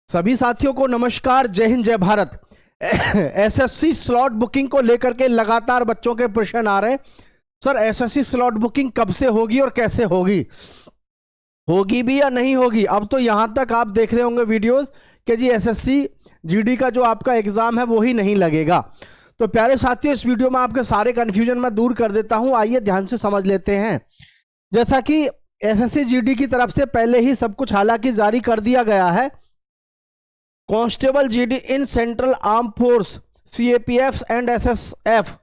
सभी साथियों को नमस्कार। जय हिंद, जय भारत। एसएससी स्लॉट बुकिंग को लेकर के लगातार बच्चों के प्रश्न आ रहे हैं। सर, एसएससी स्लॉट बुकिंग कब से होगी और कैसे होगी, होगी भी या नहीं होगी? अब तो यहां तक आप देख रहे होंगे वीडियोस कि जी एसएससी जीडी का जो आपका एग्जाम है वो ही नहीं लगेगा। तो प्यारे साथियों, इस वीडियो में आपके सारे कंफ्यूजन मैं दूर कर देता हूं। आइए ध्यान से समझ लेते हैं। जैसा कि एसएससी जीडी की तरफ से पहले ही सब कुछ हालांकि जारी कर दिया गया है। Constable GD in central arm force CAPF and SSF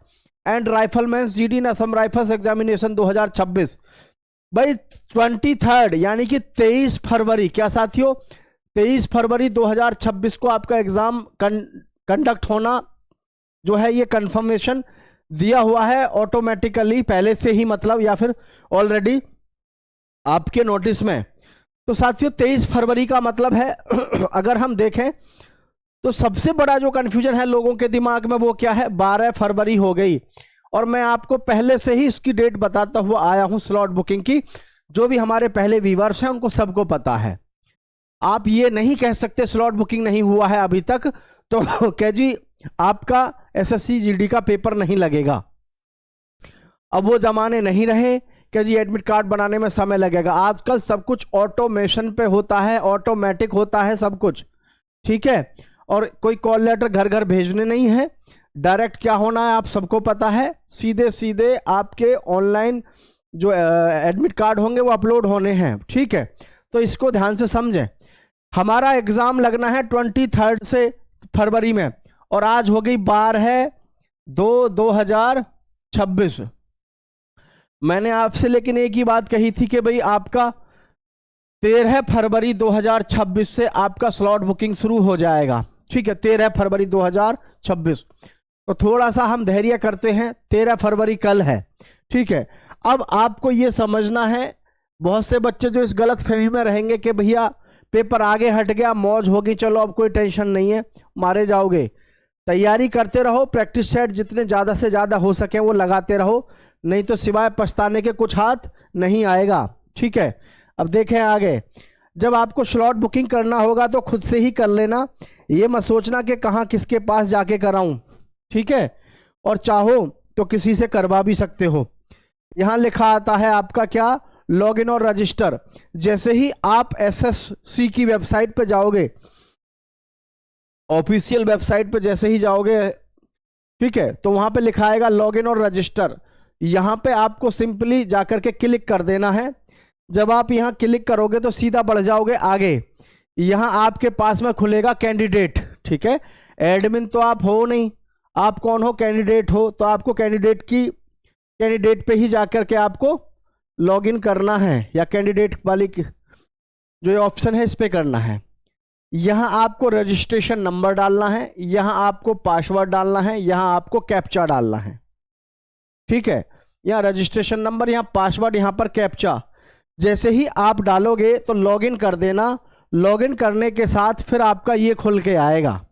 and rifleman GD in Assam rifles examination 2026 भाई 23 यानी कि 23 फरवरी, क्या साथियों, 23 फरवरी 2026 को आपका एग्जाम कंडक्ट होना जो है ये कंफर्मेशन दिया हुआ है ऑटोमेटिकली पहले से ही, मतलब या फिर ऑलरेडी आपके नोटिस में। तो साथियों 23 फरवरी का मतलब है अगर हम देखें तो सबसे बड़ा जो कंफ्यूजन है लोगों के दिमाग में वो क्या है, 12 फरवरी हो गई। और मैं आपको पहले से ही इसकी डेट बताता हुआ आया हूं स्लॉट बुकिंग की। जो भी हमारे पहले व्यूअर्स हैं उनको सबको पता है। आप ये नहीं कह सकते स्लॉट बुकिंग नहीं हुआ है अभी तक तो क्या जी आपका एसएससी जीडी का पेपर नहीं लगेगा। अब वो जमाने नहीं रहे कि जी एडमिट कार्ड बनाने में समय लगेगा। आजकल सब कुछ ऑटोमेशन पे होता है, ऑटोमेटिक होता है सब कुछ, ठीक है। और कोई कॉल लेटर घर घर भेजने नहीं है, डायरेक्ट क्या होना है आप सबको पता है, सीधे सीधे आपके ऑनलाइन जो एडमिट कार्ड होंगे वो अपलोड होने हैं, ठीक है। तो इसको ध्यान से समझें। हमारा एग्जाम लगना है 23 से फरवरी में और आज हो गई 12/2/2026। मैंने आपसे लेकिन एक ही बात कही थी कि भाई आपका 13 फरवरी 2026 से आपका स्लॉट बुकिंग शुरू हो जाएगा, ठीक है। 13 फरवरी 2026। तो थोड़ा सा हम धैर्य करते हैं, 13 फरवरी कल है, ठीक है। अब आपको ये समझना है, बहुत से बच्चे जो इस गलत फहमी में रहेंगे कि भैया पेपर आगे हट गया, मौज होगी, चलो अब कोई टेंशन नहीं है, मारे जाओगे। तैयारी करते रहो, प्रैक्टिस सेट जितने ज़्यादा से ज़्यादा हो सके वो लगाते रहो, नहीं तो सिवाय पछताने के कुछ हाथ नहीं आएगा, ठीक है। अब देखें आगे, जब आपको स्लॉट बुकिंग करना होगा तो खुद से ही कर लेना, ये मत सोचना कि कहाँ किसके पास जाके कराऊं, ठीक है। और चाहो तो किसी से करवा भी सकते हो। यहाँ लिखा आता है आपका क्या, लॉगिन और रजिस्टर। जैसे ही आप एसएससी की वेबसाइट पे जाओगे, ऑफिशियल वेबसाइट पे जैसे ही जाओगे, ठीक है, तो वहां पे लिखा आएगा लॉगिन और रजिस्टर। यहां पे आपको सिंपली जाकर के क्लिक कर देना है। जब आप यहां क्लिक करोगे तो सीधा बढ़ जाओगे आगे। यहां आपके पास में खुलेगा कैंडिडेट, ठीक है। एडमिन तो आप हो नहीं, आप कौन हो, कैंडिडेट हो। तो आपको कैंडिडेट पे ही जाकर के आपको लॉगिन करना है, या कैंडिडेट वाली जो ये ऑप्शन है इस पे करना है। यहां आपको रजिस्ट्रेशन नंबर डालना है, यहां आपको पासवर्ड डालना है, यहां आपको कैप्चा डालना है, ठीक है। यहाँ रजिस्ट्रेशन नंबर, यहाँ पासवर्ड, यहाँ पर कैप्चा जैसे ही आप डालोगे तो लॉगिन कर देना। लॉगिन करने के साथ फिर आपका ये खुल के आएगा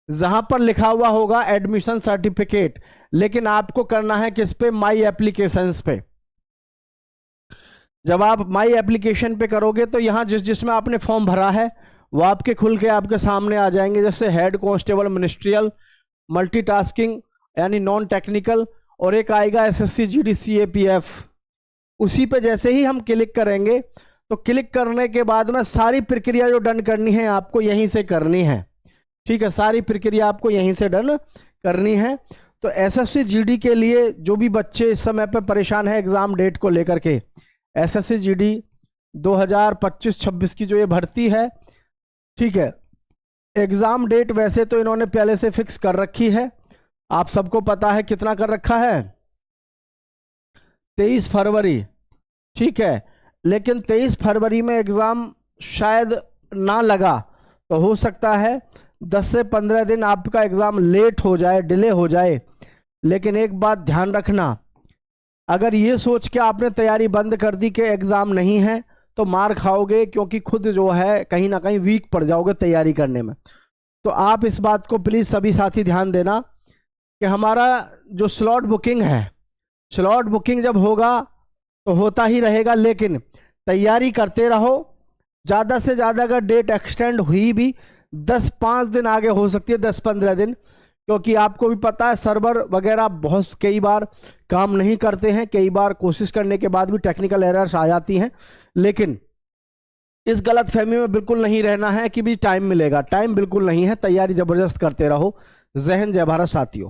जहां पर लिखा हुआ होगा एडमिशन सर्टिफिकेट, लेकिन आपको करना है किस पे, माई एप्लीकेशंस पे। जब आप माई एप्लीकेशन पे करोगे तो यहाँ जिसमें आपने फॉर्म भरा है वो आपके खुल के आपके सामने आ जाएंगे, जैसे हेड कांस्टेबल मिनिस्ट्रियल, मल्टीटास्किंग यानी नॉन टेक्निकल, और एक आएगा एसएससी जीडी सीएपीएफ। उसी पे जैसे ही हम क्लिक करेंगे तो क्लिक करने के बाद में सारी प्रक्रिया जो डन करनी है आपको यहीं से करनी है, ठीक है। सारी प्रक्रिया आपको यहीं से डन करनी है। तो एसएससी जीडी के लिए जो भी बच्चे इस समय पे परेशान है एग्जाम डेट को लेकर के, एसएससी जीडी 2025-26 की जो ये भर्ती है, ठीक है, एग्जाम डेट वैसे तो इन्होंने पहले से फिक्स कर रखी है, आप सबको पता है कितना कर रखा है, 23 फरवरी, ठीक है। लेकिन 23 फरवरी में एग्जाम शायद ना लगा तो हो सकता है 10 से 15 दिन आपका एग्जाम लेट हो जाए, डिले हो जाए। लेकिन एक बात ध्यान रखना, अगर ये सोच के आपने तैयारी बंद कर दी कि एग्जाम नहीं है तो मार खाओगे, क्योंकि खुद जो है कहीं ना कहीं वीक पड़ जाओगे तैयारी करने में। तो आप इस बात को प्लीज सभी साथी ध्यान देना कि हमारा जो स्लॉट बुकिंग है, स्लॉट बुकिंग जब होगा तो होता ही रहेगा, लेकिन तैयारी करते रहो। ज़्यादा से ज़्यादा अगर डेट एक्सटेंड हुई भी 10-5 दिन आगे हो सकती है, 10-15 दिन, क्योंकि आपको भी पता है सर्वर वगैरह बहुत कई बार काम नहीं करते हैं, कई बार कोशिश करने के बाद भी टेक्निकल एरर्स आ जाती हैं। लेकिन इस गलत फहमी में बिल्कुल नहीं रहना है कि भी टाइम मिलेगा, टाइम बिल्कुल नहीं है, तैयारी जबरदस्त करते रहो। जय हिंद, जय भारत साथियों।